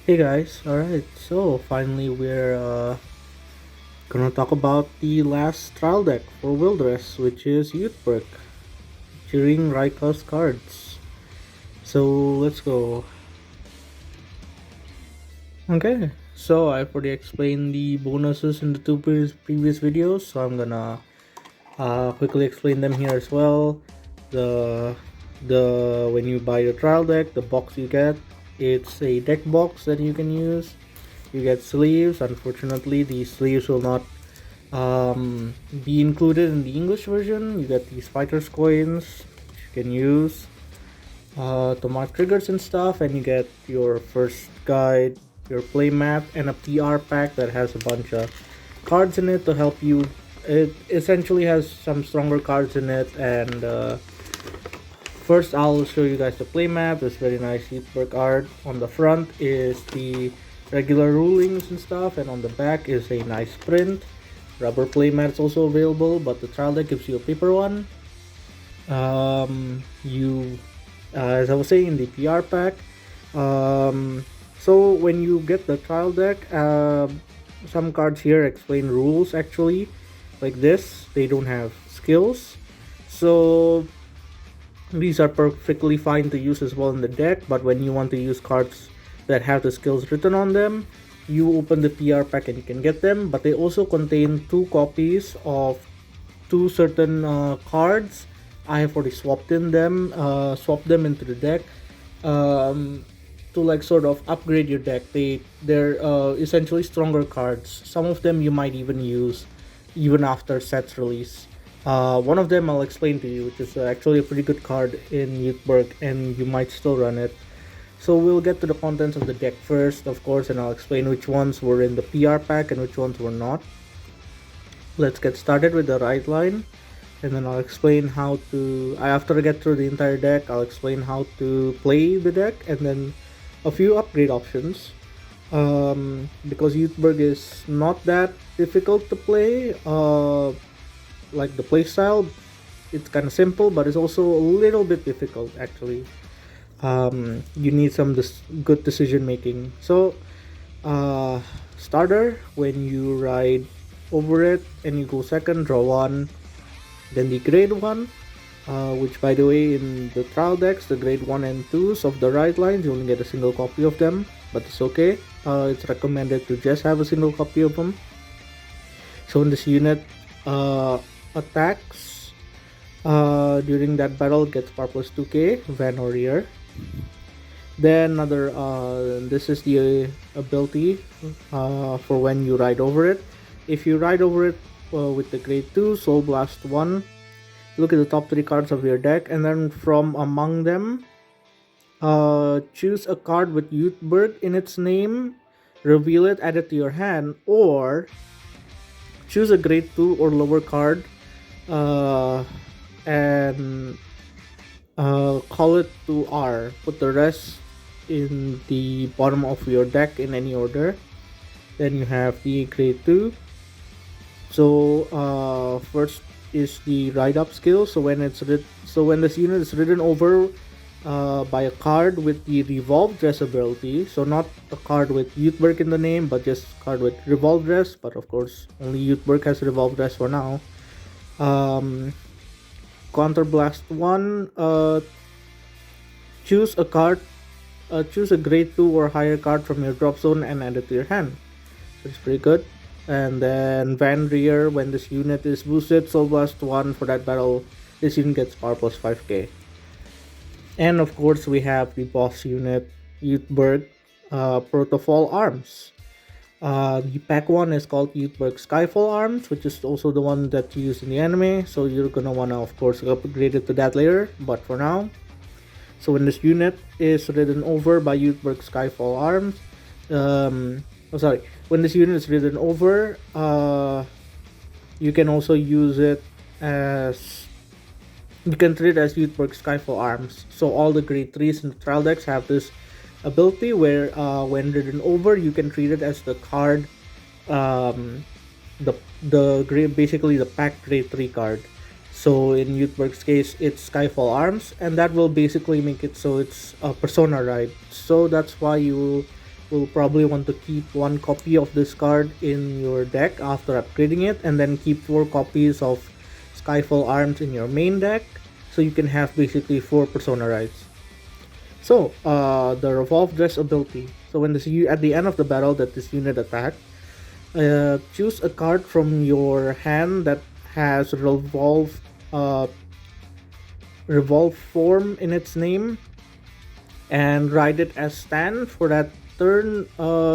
Hey guys, alright, so finally we're gonna talk about the last trial deck for RevolveDress, which is Youthberk, featuring Raikas cards. So let's go. Okay, so I've already explained the bonuses in the two previous videos, so I'm gonna quickly explain them here as well. The when you buy the trial deck, the box you get, it's a deck box that you can use. You get sleeves. Unfortunately, these sleeves will not be included in the English version. You get these fighters coins which you can use to mark triggers and stuff, and you get your first guide, your play map, and a PR pack that has a bunch of cards in it to help you. It essentially has some stronger cards in it, and first I'll show you guys the play map. This very nice Youthberk art. On the front is the regular rulings and stuff, and on the back is a nice print. Rubber play mats also available, but the trial deck gives you a paper one. You As I was saying in the PR pack, so when you get the trial deck, some cards here explain rules actually, like this. They don't have skills, so these are perfectly fine to use as well in the deck. But when you want to use cards that have the skills written on them, you open the PR pack and you can get them. But they also contain two copies of two certain cards. I have already swapped them into the deck to like sort of upgrade your deck. They're essentially stronger cards. Some of them you might even use even after sets release. One of them I'll explain to you, which is actually a pretty good card in Youthberk, and you might still run it. So we'll get to the contents of the deck first, of course, and I'll explain which ones were in the PR pack and which ones were not. Let's get started with the right line, and then I'll explain how to. After I get through the entire deck, I'll explain how to play the deck, and then a few upgrade options. Because Youthberg is not that difficult to play. Like the playstyle, it's kind of simple, but it's also a little bit difficult actually. You need some good decision making. So starter, when you ride over it and you go second, draw one. Then the grade one, which by the way in the trial decks, the grade 1 and 2s of the right lines, you only get a single copy of them, but it's okay. It's recommended to just have a single copy of them. So when this unit attacks during that battle, gets par plus 2k, Van or rear. Then another, this is the ability for when you ride over it. If you ride over it with the grade 2, Soul Blast 1, look at the top 3 cards of your deck, and then from among them, choose a card with Youthberk in its name, reveal it, add it to your hand, or choose a grade 2 or lower card and call it to R. Put the rest in the bottom of your deck in any order. Then you have the grade 2. So first is the ride up skill. So when this unit is ridden over by a card with the RevolveDress ability, so not a card with Youthberk in the name, but just card with RevolveDress. But of course, only Youthberk has RevolveDress for now. Counter Blast 1. Choose a card. Choose a grade 2 or higher card from your drop zone and add it to your hand. So it's pretty good. And then Van Rear, when this unit is boosted, Soul Blast 1 for that battle, this unit gets power plus 5k. And of course, we have the boss unit, Youthberk Protofall Arms. The pack 1 is called Youthberk Skyfall Arms, which is also the one that you use in the anime. So you're gonna wanna, of course, upgrade it to that later. But for now, so when this unit is ridden over by Youthberk Skyfall Arms, when this unit is ridden over, you can also use it as, you can treat it as Youthberk Skyfall Arms. So all the grade 3s in the trial decks have this ability where when ridden over, you can treat it as the card, the grade, basically the pack grade 3 card. So in Youthberk's case, it's Skyfall Arms, and that will basically make it so it's a Persona ride. So that's why you will probably want to keep one copy of this card in your deck after upgrading it, and then keep 4 copies of Skyfall arms in your main deck, so you can have basically 4 persona rides. So, the RevolveDress ability. So when at the end of the battle that this unit attack, choose a card from your hand that has revolve form in its name, and write it as stand for that turn.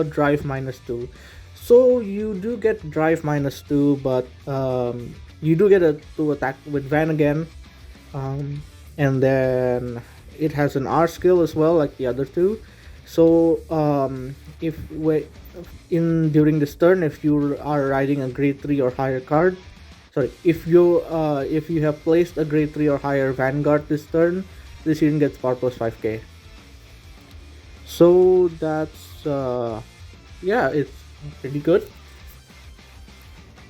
Drive -2. So you do get drive -2, but you do get to attack with Van again, and then it has an R skill as well, like the other two. So if we, in during this turn, if you are riding a grade 3 or higher card, sorry, if you have placed a grade 3 or higher Vanguard this turn, this unit gets power plus 5k. So that's yeah, it's pretty good.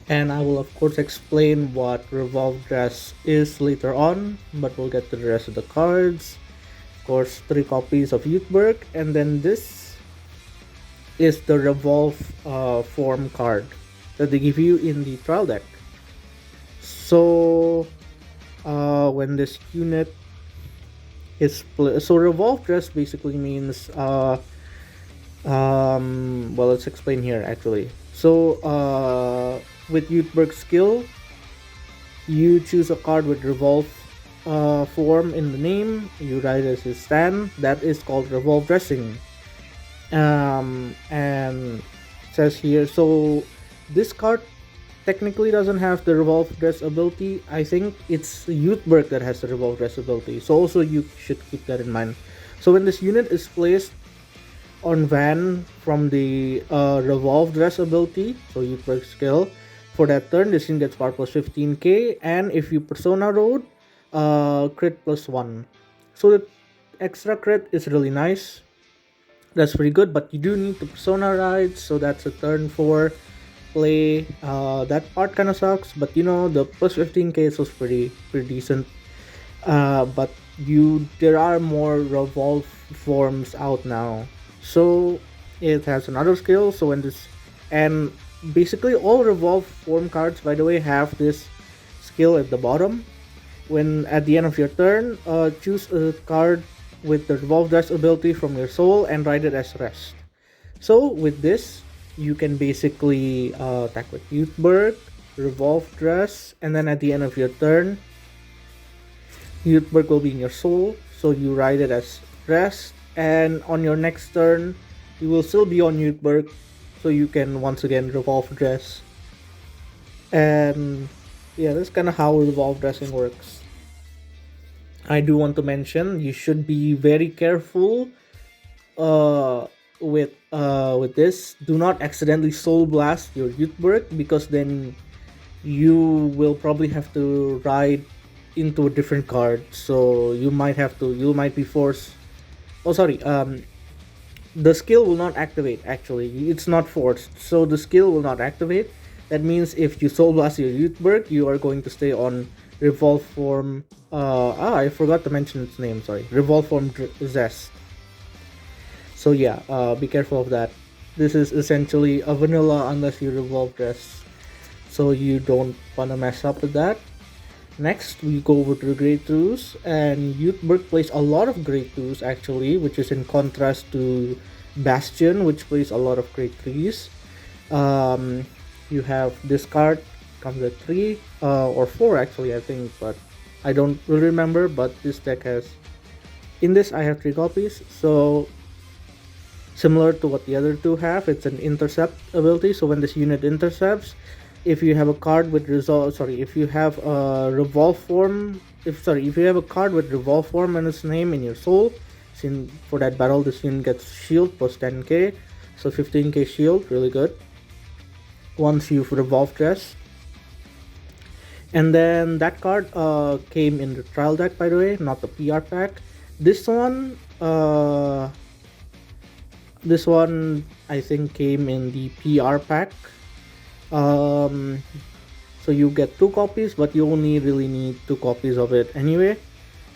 And I will of course explain what RevolveDress is later on, but we'll get to the rest of the cards. Of course, 3 copies of Youthberk, and then this is the Revolve form card that they give you in the trial deck. So when this unit is so RevolveDress basically means well, let's explain here actually. So with Youthberk skill, you choose a card with revolve form in the name, you write as his stand, that is called revolve dressing. And it says here, so this card technically doesn't have the RevolveDress ability. I think it's Youthberk that has the RevolveDress ability, so also you should keep that in mind. So when this unit is placed on Van from the RevolveDress ability, so Youthberk skill, for that turn this unit gets power plus 15k, and if you persona road, crit plus 1. So the extra crit is really nice, that's pretty good, but you do need the persona ride, so that's a turn 4 play. That part kind of sucks, but you know, the plus 15k was pretty decent. But there are more revolve forms out now, so it has another skill. So when this, and basically all revolve form cards, by the way, have this skill at the bottom. When at the end of your turn, choose a card with the RevolveDress ability from your soul and write it as rest. So with this, you can basically attack with Youthberk, RevolveDress, and then at the end of your turn, Youthberk will be in your soul, so you write it as rest, and on your next turn, you will still be on Youthberk, so you can once again RevolveDress. And yeah, that's kind of how revolve dressing works. I do want to mention, you should be very careful with this. Do not accidentally soul blast your Youthberk, because then you will probably have to ride into a different card. So you might be forced. Oh, sorry. The skill will not activate. Actually, it's not forced, so the skill will not activate. That means if you soul blast your Youthberk, you are going to stay on revolve form. I forgot to mention its name. Sorry, revolve form Zest. So yeah, be careful of that. This is essentially a vanilla unless you RevolveDress, so you don't wanna mess up with that. Next, we go over to the grade 2s, and Youthberk plays a lot of grade 2s actually, which is in contrast to Bastion, which plays a lot of grade 3s. You have this card, comes at 3 or 4 actually, I think, but I don't really remember. But this deck has, in this I have 3 copies, so similar to what the other two have, it's an intercept ability. So when this unit intercepts, if you have a card with if you have a revolve form, if you have a card with revolve form in its name in your soul, for that battle this unit gets shield plus 10k, so 15k shield, really good once you've RevolveDress. And then that card came in the trial deck, by the way, not the PR pack. This one I think came in the PR pack. So you get 2 copies, but you only really need 2 copies of it anyway.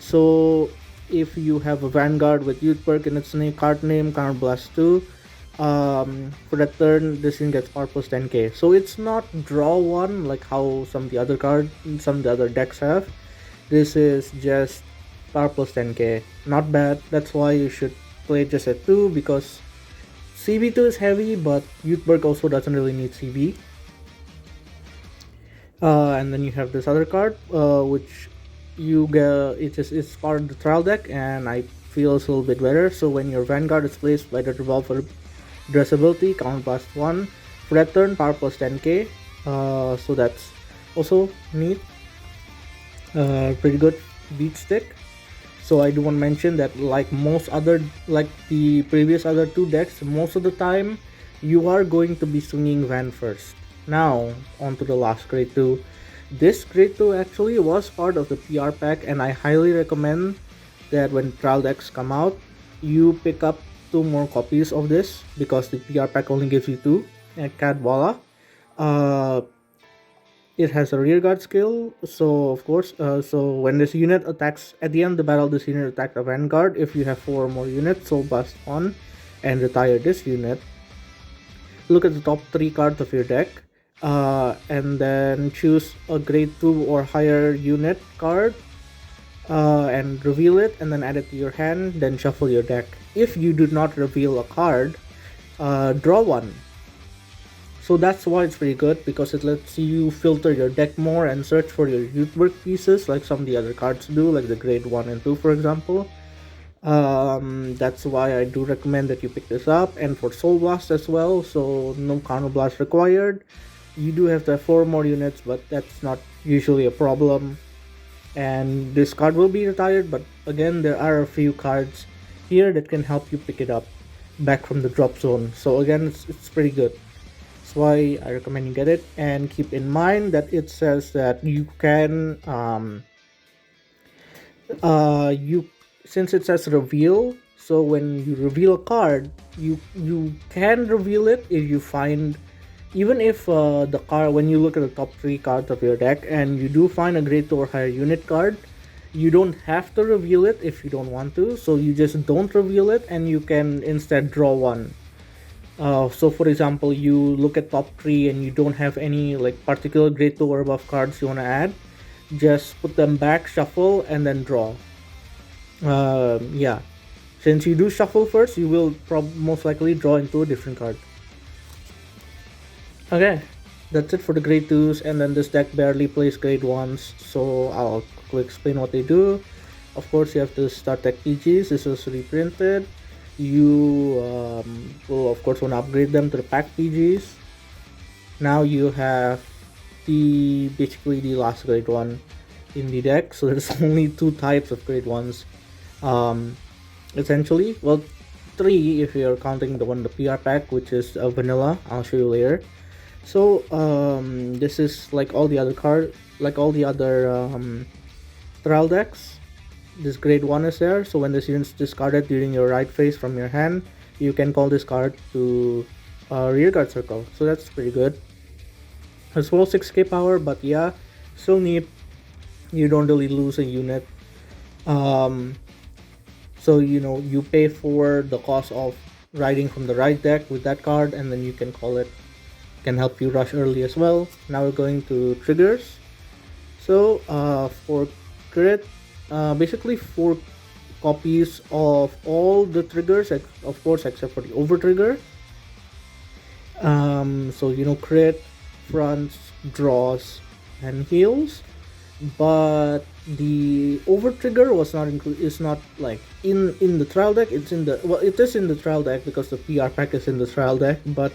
So if you have a Vanguard with Youthberk in its card name, Counterblast 2, For that turn, this thing gets power plus 10k. So it's not draw one like how some of the other decks have. This is just power plus 10k. Not bad. That's why you should play just at 2, because CB2 is heavy, but Youthberk also doesn't really need CB. And then you have this other card, which you get. It's part of the trial deck, and I feel it's a little bit better. So when your Vanguard is placed by the RevolveDress ability, counter blast 1. For that turn, power plus 10k. So that's also neat. Pretty good beat stick. So I do want to mention that like the previous other two decks, most of the time you are going to be swinging Van first. Now on to the last grade 2. This grade 2 actually was part of the PR pack, and I highly recommend that when trial decks come out, you pick up 2 more copies of this, because the PR pack only gives you 2 at Cadwalla. It has a rear guard skill, so of course, so when this unit attacks at the end of the battle, this unit attacks a Vanguard. If you have 4 or more units, so bust 1 and retire this unit. Look at the top 3 cards of your deck, and then choose a grade 2 or higher unit card, and reveal it, and then add it to your hand, then shuffle your deck. If you do not reveal a card, draw 1. So that's why it's pretty good, because it lets you filter your deck more and search for your Youthberk pieces like some of the other cards do, like the grade 1 and 2 for example. That's why I do recommend that you pick this up. And for Soul Blast as well, so no counter blast required. You do have to have 4 more units, but that's not usually a problem. And this card will be retired, but again, there are a few cards here that can help you pick it up back from the drop zone. So again, it's pretty good. That's why I recommend you get it. And keep in mind that it says that you can since it says reveal, so when you reveal a card, you can reveal it if you find, even if the card, when you look at the top 3 cards of your deck and you do find a grade 2 or higher unit card, you don't have to reveal it if you don't want to. So you just don't reveal it, and you can instead draw 1. So for example, you look at top 3 and you don't have any like particular grade 2 or above cards you want to add, just put them back, shuffle, and then draw. Yeah, since you do shuffle first, you will most likely draw into a different card. Okay, that's it for the grade 2s, and then this deck barely plays grade 1s, so I'll quickly explain what they do. Of course, you have to start deck PGs. This is reprinted. You will of course want to upgrade them to the pack PGs. Now you have basically the last grade 1 in the deck, so there's only 2 types of grade 1s. Essentially, well, 3 if you're counting the PR pack, which is vanilla. I'll show you later. So this is like all the other trial decks. This grade 1 is there, so when this unit's discarded during your right phase from your hand, you can call this card to rear guard circle. So that's pretty good. As well, 6k power, but yeah, still neat. You don't really lose a unit. So you pay for the cost of riding from the right deck with that card, and then you can call it. Can help you rush early as well. Now we're going to triggers. So for crit, basically 4 copies of all the triggers, of course, except for the over trigger. So crit, fronts, draws, and heals. But the over trigger was not is not like in the trial deck. It is in the trial deck because the PR pack is in the trial deck. But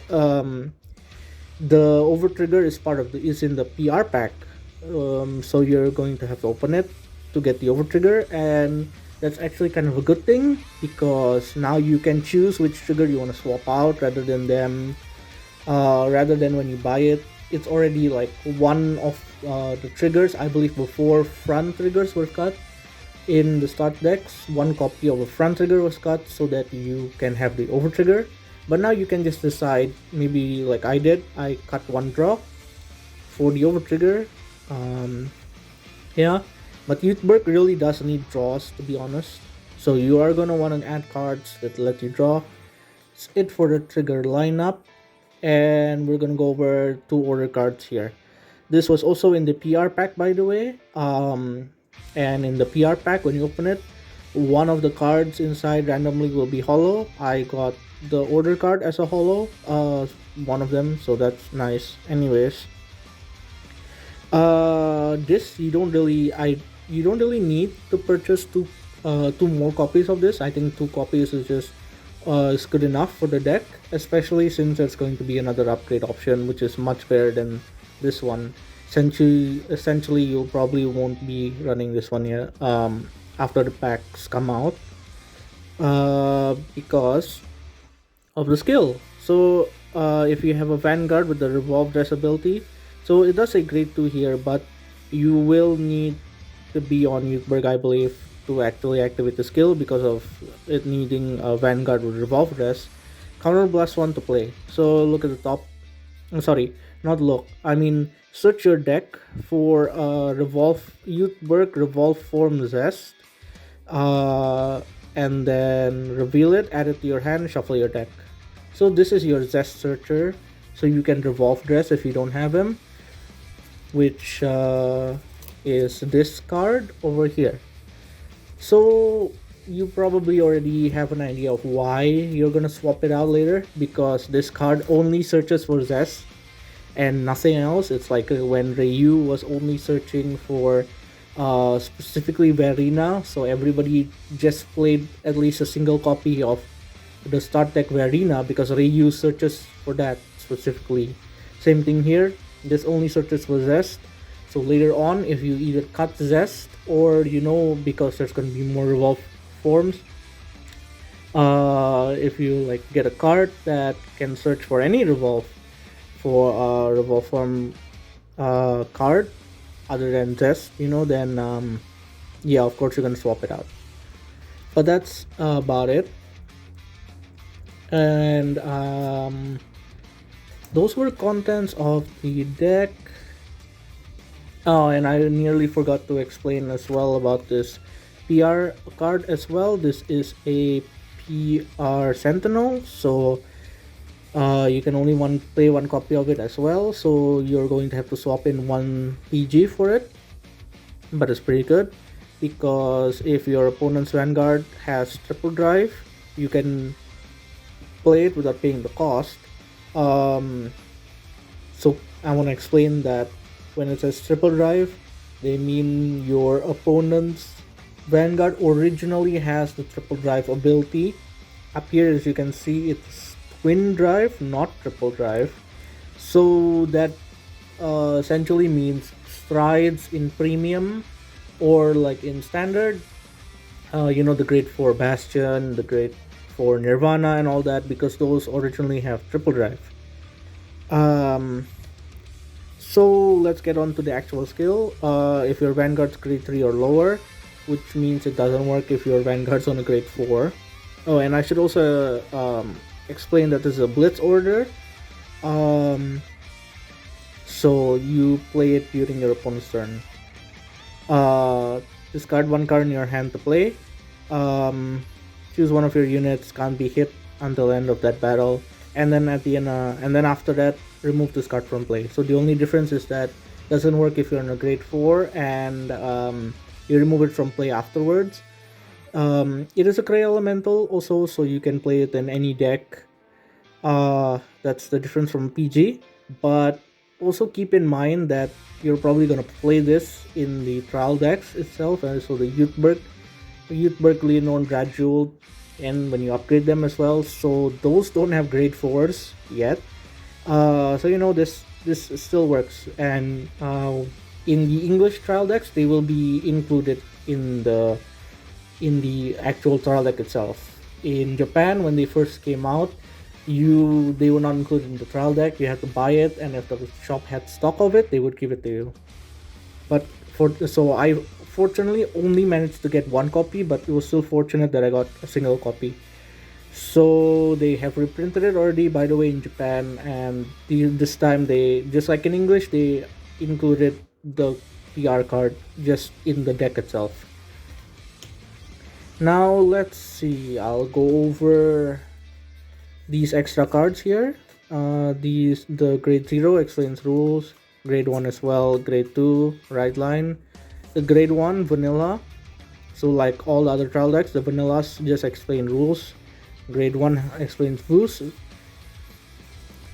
the over trigger is in the PR pack. So you're going to have to open it to get the over trigger, and that's actually kind of a good thing, because now you can choose which trigger you want to swap out rather than when you buy it. It's already like one of the triggers. I believe before front triggers were cut in the start decks, one copy of a front trigger was cut so that you can have the over trigger. But now you can just decide, maybe like I did, I cut one draw for the over trigger. Yeah, but Youthberk really does need draws, to be honest. So you are gonna want to add cards that let you draw. that's it for the trigger lineup, and we're gonna go over two order cards here. This was also in the PR pack, by the way. And in the PR pack, when you open it, one of the cards inside randomly will be hollow. I got the order card as a hollow, one of them, so that's nice. Anyways, this you don't really need to purchase two more copies of this. I think two copies is good enough for the deck, especially since it's going to be another upgrade option, which is much better than this one. Essentially, you probably won't be running this one here after the packs come out, because of the skill. So if you have a Vanguard with the RevolveDress ability, so it does say grade 2 here, but you will need to be on Youthberk, I believe, to actually activate the skill because of it needing a Vanguard with RevolveDress. Counterblast 1 to play. So look at the top. I'm sorry, not look. I mean, search your deck for Youthberk Revolve Form Zest, uh, and then reveal it, add it to your hand, shuffle your deck. So this is your Zest searcher, so you can RevolveDress if you don't have him, which is this card over here. So you probably already have an idea of why you're gonna swap it out later, because this card only searches for Zest and nothing else. It's like when Ryu was only searching for specifically Verina, so everybody just played at least a single copy of the start deck Verina because Ryu searches for that specifically. Same thing here, this only searches for Zest. So later on, if you either cut Zest or because there's going to be more revolve forms, if you like get a card that can search for any revolve for a revolve form card other than Zest, then yeah, of course you're gonna swap it out. But that's about it. And those were contents of the deck. Oh, and I nearly forgot to explain as well about this PR card as well. This is a PR Sentinel, so you can only play one copy of it as well. So you're going to have to swap in one PG for it, but it's pretty good because if your opponent's Vanguard has triple drive, you can play it without paying the cost. So I want to explain that when it says triple drive, they mean your opponent's Vanguard originally has the triple drive ability. Up here, as you can see, it's twin drive, not triple drive. So that essentially means strides in premium or like in standard, the grade 4 Bastion, the grade 4 Nirvana, and all that, because those originally have triple drive. So let's get on to the actual skill. If your Vanguard's grade 3 or lower, which means it doesn't work if your Vanguard's on a grade 4. Oh, and I should also explain that this is a blitz order. So you play it during your opponent's turn. Discard one card in your hand to play. Choose one of your units, can't be hit until the end of that battle, and then at the end, and then after that, remove this card from play. So the only difference is that it doesn't work if you're in a grade 4, and you remove it from play afterwards. It is a Cray Elemental also, so you can play it in any deck. That's the difference from PG. But also keep in mind that you're probably gonna play this in the trial decks itself, and so the Youthberk, Leonor, Gradual, and when you upgrade them as well. So those don't have grade 4s yet. So this still works, and in the English trial decks, they will be included in the actual trial deck itself. In Japan, when they first came out, they were not included in the trial deck. You had to buy it, and if the shop had stock of it, they would give it to you. But I fortunately only managed to get one copy, but it was still fortunate that I got a single copy. So they have reprinted it already, by the way, in Japan, and this time they, just like in English, they included the PR card just in the deck itself. Now let's see, I'll go over these extra cards here. The grade 0 explains rules, grade 1 as well, grade 2 right line, the grade 1 vanilla. So like all other trial decks, the vanillas just explain rules. Grade 1 explains boost.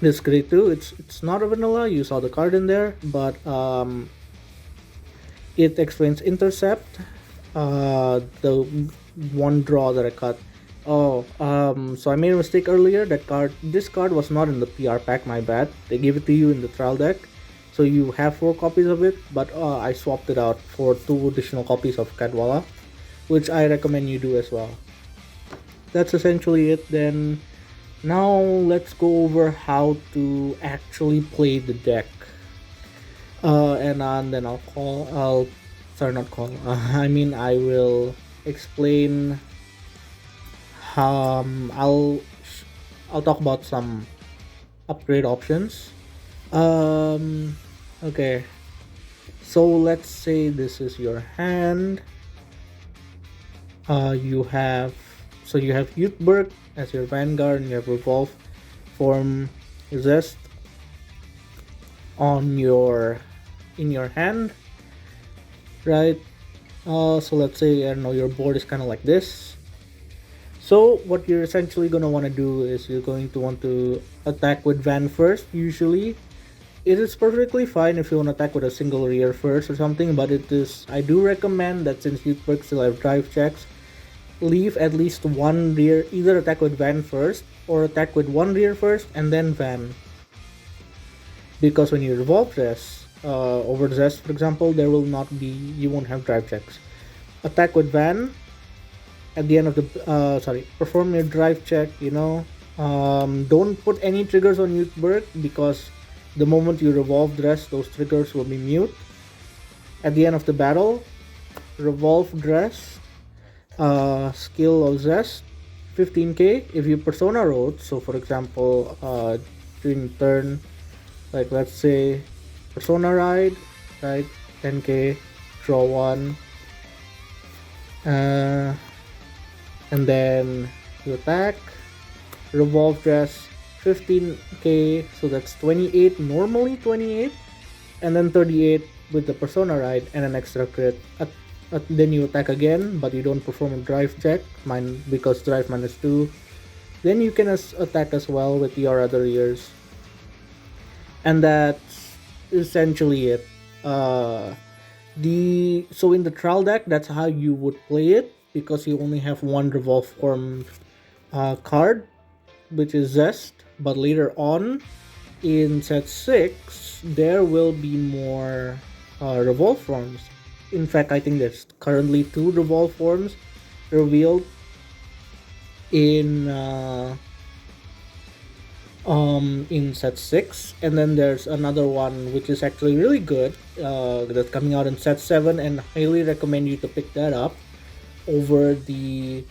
This grade 2, it's not a vanilla, you saw the card in there, but it explains intercept. The one draw that I cut. Oh, so I made a mistake earlier. This card was not in the PR pack. My bad. They gave it to you in the trial deck, so you have 4 copies of it. But I swapped it out for 2 additional copies of Cadwalla, which I recommend you do as well. That's essentially it. Then now let's go over how to actually play the deck. And then sorry, not call. I mean, I will explain. I'll talk about some upgrade options. Okay. So let's say this is your hand. You have Youthberk as your Vanguard, and you have Revolve form Zest in your hand, right? So let's say, I don't know, your board is kind of like this. So what you're essentially going to want to do is you're going to want to attack with Van first. Usually it is perfectly fine if you want to attack with a single rear first or something, but I do recommend that since Youthberk still have drive checks, leave at least one rear, either attack with Van first or attack with one rear first and then Van. Because when you RevolveDress over Zest, for example, you won't have drive checks. Attack with Van at the end of the perform your drive check. Don't put any triggers on Youthberk, because the moment you RevolveDress, those triggers will be mute. At the end of the battle, RevolveDress, skill of Zest, 15k. If you Persona Road, so for example, during turn, like let's say Persona Ride, right, 10k, draw 1, and then you attack, RevolveDress, 15k, so that's 28, normally 28, and then 38 with the Persona Ride and an extra crit. Then you attack again, but you don't perform a drive check, because drive -2. Then you can attack as well with your other ears. And that's essentially it. So in the trial deck, that's how you would play it, because you only have one Revolve form card, which is Zest. But later on in set 6, there will be more Revolve forms. In fact, I think there's currently 2 Revolve forms revealed in set 6, and then there's another one which is actually really good, that's coming out in set 7, and highly recommend you to pick that up over the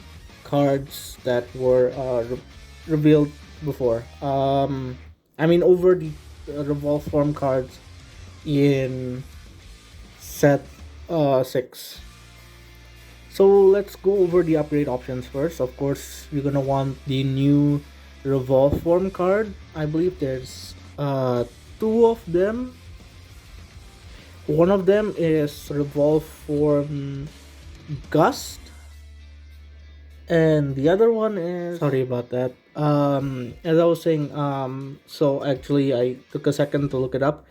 cards that were revealed before. I mean, over the Revolve form cards in set 6. So let's go over the upgrade options first. Of course, you're gonna want the new Revolve form card. I believe there's 2 of them. One of them is Revolve form Gust, and the other one is, sorry about that. As I was saying, so actually I took a second to look it up.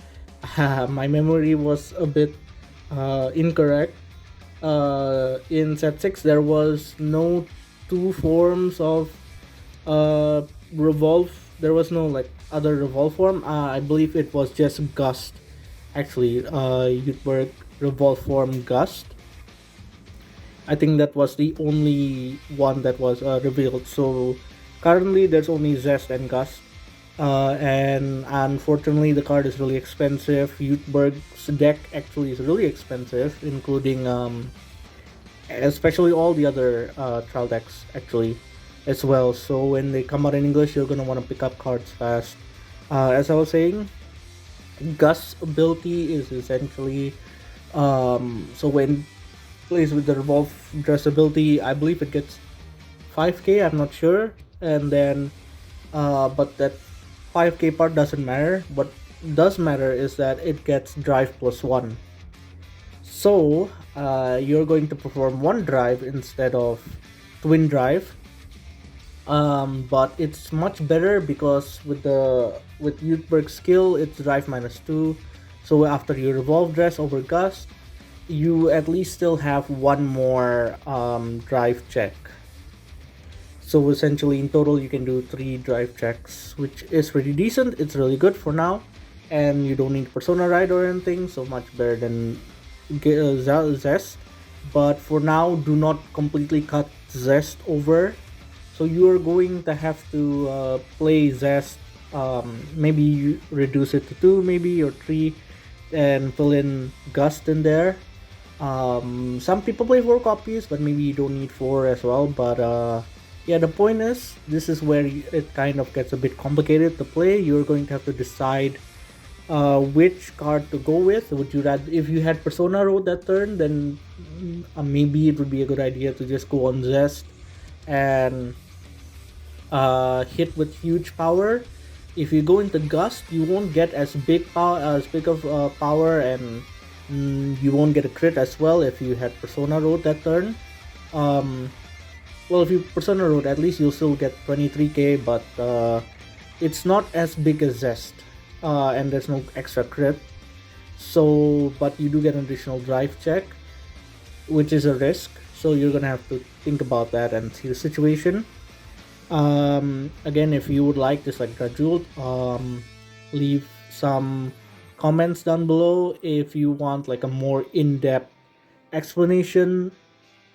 My memory was a bit incorrect. In set 6 there was no 2 forms of Revolve. There was no like other Revolve form. I believe it was just Gust. Actually, Youthberk Revolve form Gust. I think that was the only one that was revealed. So currently there's only Zest and Gust. And unfortunately the card is really expensive. Youthberk's deck actually is really expensive, including especially all the other trial decks actually as well. So when they come out in English, you're gonna want to pick up cards fast. As I was saying, Gust's ability is essentially so when plays with the RevolveDress ability, I believe it gets 5k, I'm not sure, and then But that 5k part doesn't matter. What does matter is that it gets drive plus 1. So you're going to perform one drive instead of twin drive. But it's much better because with Youthberk skill it's drive minus 2. So after you revolve dress over gust, you at least still have one more drive check. So essentially, in total, you can do 3 drive checks, which is pretty decent. It's really good for now, and you don't need Persona Ride or anything, so much better than Zest. But for now, do not completely cut Zest over. So you are going to have to play Zest. Maybe you reduce it to 2, maybe or 3, and fill in Gust in there. Some people play 4 copies, but maybe you don't need 4 as well. But yeah, the point is, this is where it kind of gets a bit complicated to play. You're going to have to decide which card to go with. Would you rather, if you had Persona Road that turn, then maybe it would be a good idea to just go on Zest and hit with huge power. If you go into Gust, you won't get as big of power, and you won't get a crit as well if you had Persona Road that turn. Well, if you Persona Road, at least you'll still get 23k, but it's not as big as Zest, and there's no extra crit. So, but you do get an additional drive check, which is a risk. So you're gonna have to think about that and see the situation. Again, if you would like, just like Rajul, leave some comments down below if you want like a more in-depth explanation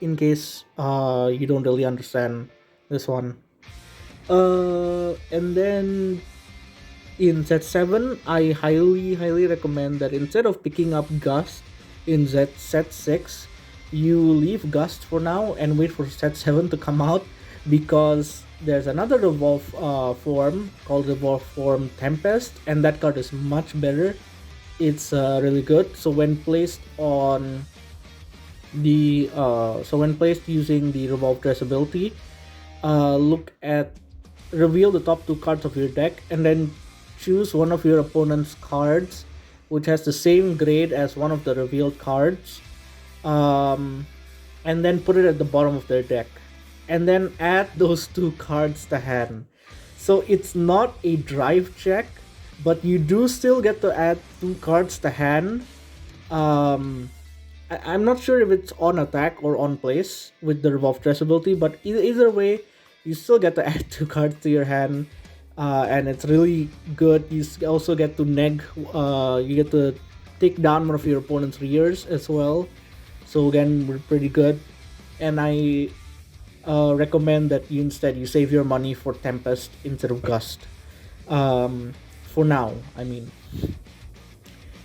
in case you don't really understand this one. And then in set 7, I highly recommend that instead of picking up Gust in set 6, you leave Gust for now and wait for set 7 to come out, because there's another revolve form called Revolve Form Tempest, and that card is much better. It's really good. So when placed on the when placed using the RevolveDress ability, reveal the top 2 cards of your deck, and then choose one of your opponent's cards which has the same grade as one of the revealed cards, and then put it at the bottom of their deck, and then add those 2 cards to hand. So it's not a drive check, but you do still get to add 2 cards to hand. I'm not sure if it's on attack or on place with the RevolveDress ability, but either way, you still get to add 2 cards to your hand, and it's really good. You also get to you get to take down one of your opponent's rears as well. So again, we're pretty good, and I recommend that you save your money for Tempest instead of Gust. For now, I mean.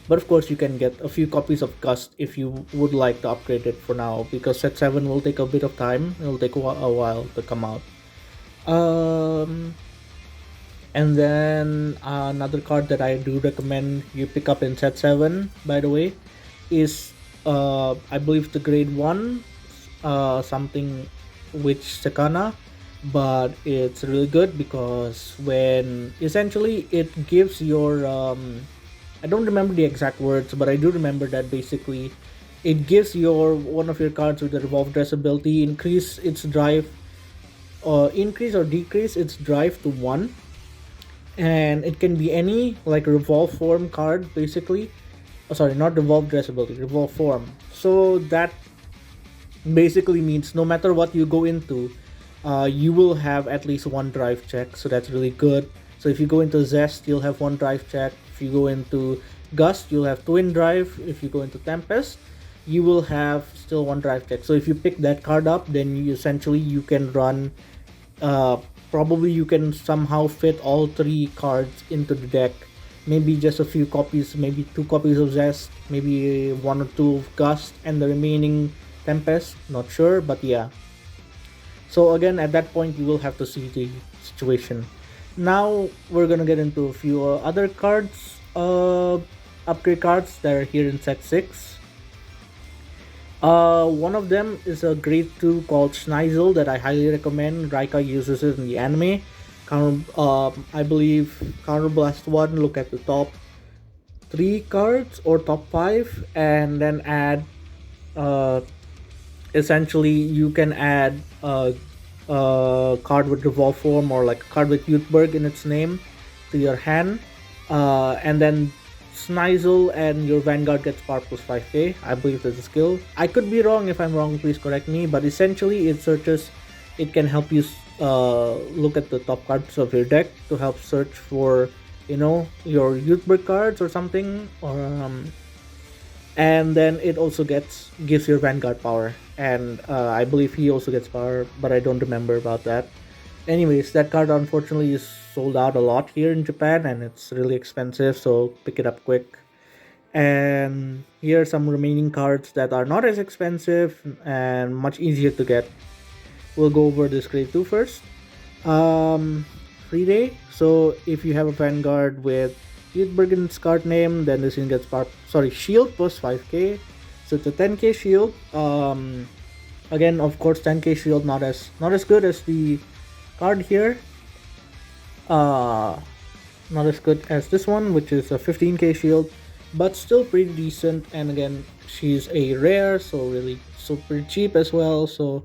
But of course, you can get a few copies of Gust if you would like to upgrade it for now, because set 7 will take a bit of time. It will take a while to come out. And then another card that I do recommend you pick up in set 7, by the way, is I believe the grade 1, something which Sakana, but it's really good because when essentially it gives your I don't remember the exact words, but I do remember that basically it gives one of your cards with the RevolveDress ability increase its drive, increase or decrease its drive to 1, and it can be any like Revolve Form card basically. Sorry, not RevolveDress ability, Revolve Form. So that basically means no matter what you go into, you will have at least 1 drive check. So that's really good. So if you go into Zest, you'll have 1 drive check. If you go into Gust, you'll have twin drive. If you go into Tempest, you will have still 1 drive check. So if you pick that card up, then you can run, probably you can somehow fit all 3 cards into the deck. Maybe just a few copies, maybe 2 copies of Zest, maybe 1 or 2 of Gust, and the remaining Tempest, not sure, but yeah. So again, at that point, you will have to see the situation. Now we're gonna get into a few other cards, upgrade cards that are here in set 6. One of them is a grade 2 called Schneisel that I highly recommend. Raika uses it in the anime. I believe Counterblast 1, look at the top 3 cards or top 5, and then add, uh, essentially, you can add a card with Revolve form or like a card with Youthberk in its name to your hand, and then Snizel and your Vanguard gets power plus 5k. I believe that's a skill. I could be wrong. If I'm wrong, please correct me. But essentially, it can help you look at the top cards of your deck to help search for, your Youthberk cards or something, or and then it also gives your Vanguard power, and I believe he also gets power, but I don't remember about that. Anyways, that card unfortunately is sold out a lot here in Japan, and it's really expensive, so pick it up quick. And here are some remaining cards that are not as expensive and much easier to get. We'll go over this grade 2 first. Free day. So if you have a Vanguard with Youthbergen's card name, then this thing gets shield plus 5k. So it's a 10k shield. Again, of course, 10k shield not as good as the card here. Not as good as this one, which is a 15k shield, but still pretty decent. And again, she's a rare, so really super cheap as well. So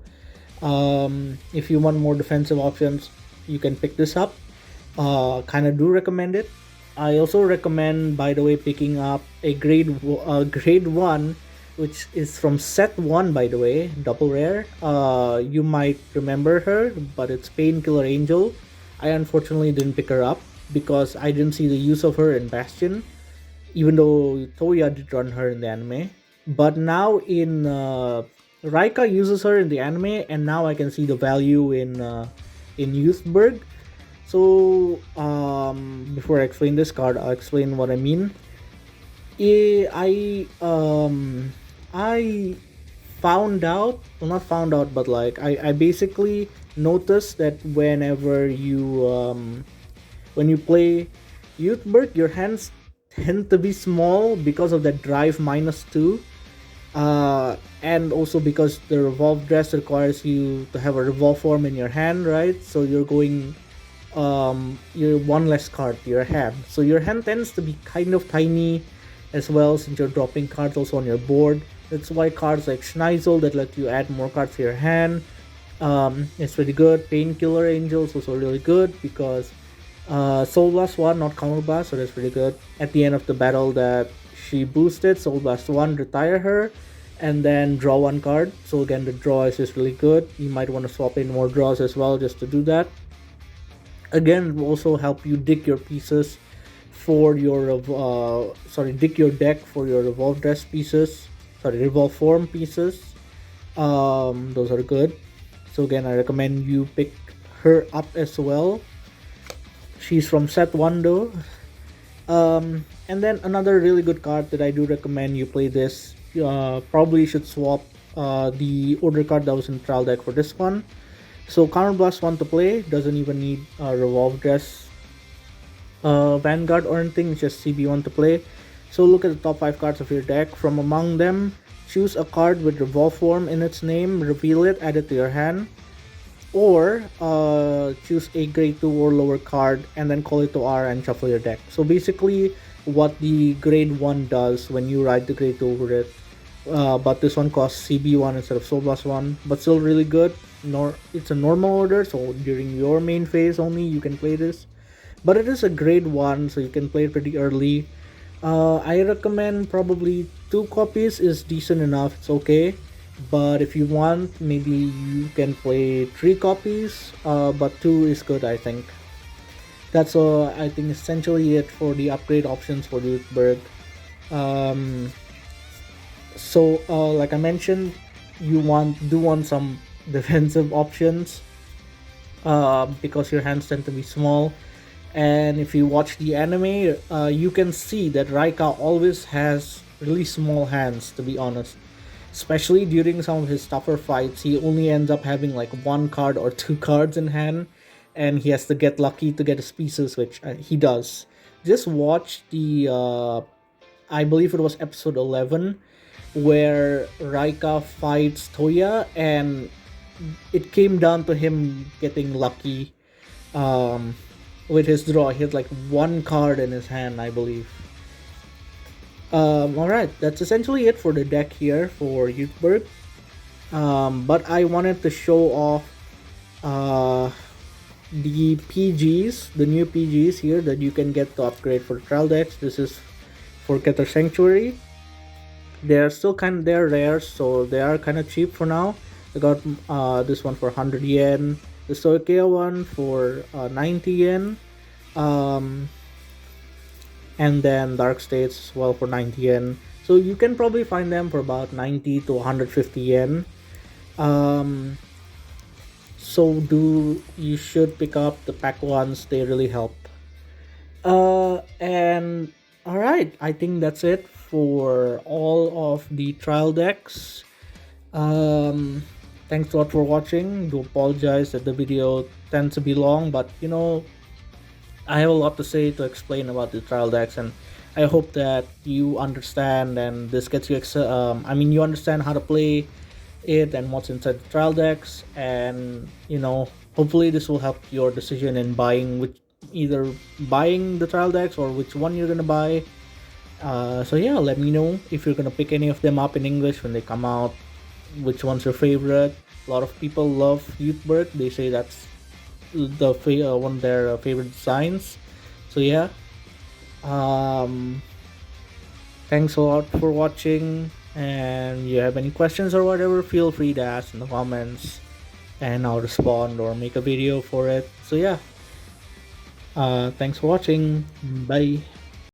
if you want more defensive options, you can pick this up. Kind of do recommend it. I also recommend, by the way, picking up a grade 1, which is from set 1, by the way, double rare. You might remember her, but it's Painkiller Angel. I unfortunately didn't pick her up because I didn't see the use of her in Bastion, even though Toya did run her in the anime. But now in Raika uses her in the anime, and now I can see the value in Youthberg. So before I explain this card, I'll explain what I mean. I found out, well, not found out, but like I basically noticed that whenever when you play Youthberk, your hands tend to be small because of that drive -2, and also because the RevolveDress requires you to have a revolve form in your hand, right? So you're one less card to your hand, so your hand tends to be kind of tiny as well, since you're dropping cards also on your board. That's why cards like Schneisel that let you add more cards to your hand, it's really good. Painkiller Angel is also really good because Soul Blast 1, not Counter Blast, so that's really good. At the end of the battle that she boosted, Soul Blast 1, retire her, and then draw one card. So again, the draw is just really good. You might want to swap in more draws as well just to do that. Again, it will also help you dig your pieces for your dig your deck for your RevolveDress pieces. Revolve form pieces. Those are good. So again, I recommend you pick her up as well. She's from set 1 though. And then another really good card that I do recommend you play this. Probably should swap the order card that was in trial deck for this one. So Counterblast 1 to play, doesn't even need RevolveDress Vanguard or anything, it's just CB1 to play. So look at the top 5 cards of your deck. From among them, choose a card with Revolve form in its name, reveal it, add it to your hand. Or choose a grade 2 or lower card and then call it to R and shuffle your deck. So basically what the grade 1 does when you ride the grade 2 over it. But this one costs CB1 instead of Soul Blast 1, but still really good. It's a normal order, so during your main phase only you can play this. But it is a grade 1, so you can play it pretty early. I recommend probably 2 copies is decent enough, it's okay. But if you want, maybe you can play 3 copies, but 2 is good, I think. That's I think essentially it for the upgrade options for Youthberk. So like I mentioned, you do want some defensive options because your hands tend to be small. And if you watch the anime, you can see that Raika always has really small hands, to be honest. Especially during some of his tougher fights, he only ends up having like 1 card or 2 cards in hand, and he has to get lucky to get his pieces, which he does. Just watch the, I believe it was episode 11, where Raika fights Toya, and it came down to him getting lucky um, with his draw. He has like one card in his hand, I believe. All right, that's essentially it for the deck here for Youthberk. But I wanted to show off uh, the PGs, the new PGs here that you can get to upgrade for trial decks. This is for Keter Sanctuary. They're still they're rare, so they are kind of cheap for now. I got this one for 100 yen, the Soikea one for 90 yen, um, and then Dark States as well for 90 yen. So you can probably find them for about 90 to 150 yen. Um, so do you should pick up the pack ones, they really help. And all right, I think that's it for all of the trial decks. Um, Thanks a lot for watching. Do apologize that the video tends to be long, but I have a lot to say to explain about the trial decks, and I hope that you understand and this gets you. I mean, you understand how to play it and what's inside the trial decks, and hopefully this will help your decision in buying either buying the trial decks or which one you're gonna buy. So yeah, let me know if you're gonna pick any of them up in English when they come out. Which one's your favorite? A lot of people love Youthberk. They say that's one of their favorite designs. So yeah, um, thanks a lot for watching. And you have any questions or whatever, feel free to ask in the comments, and I'll respond or make a video for it. So yeah, thanks for watching. Bye.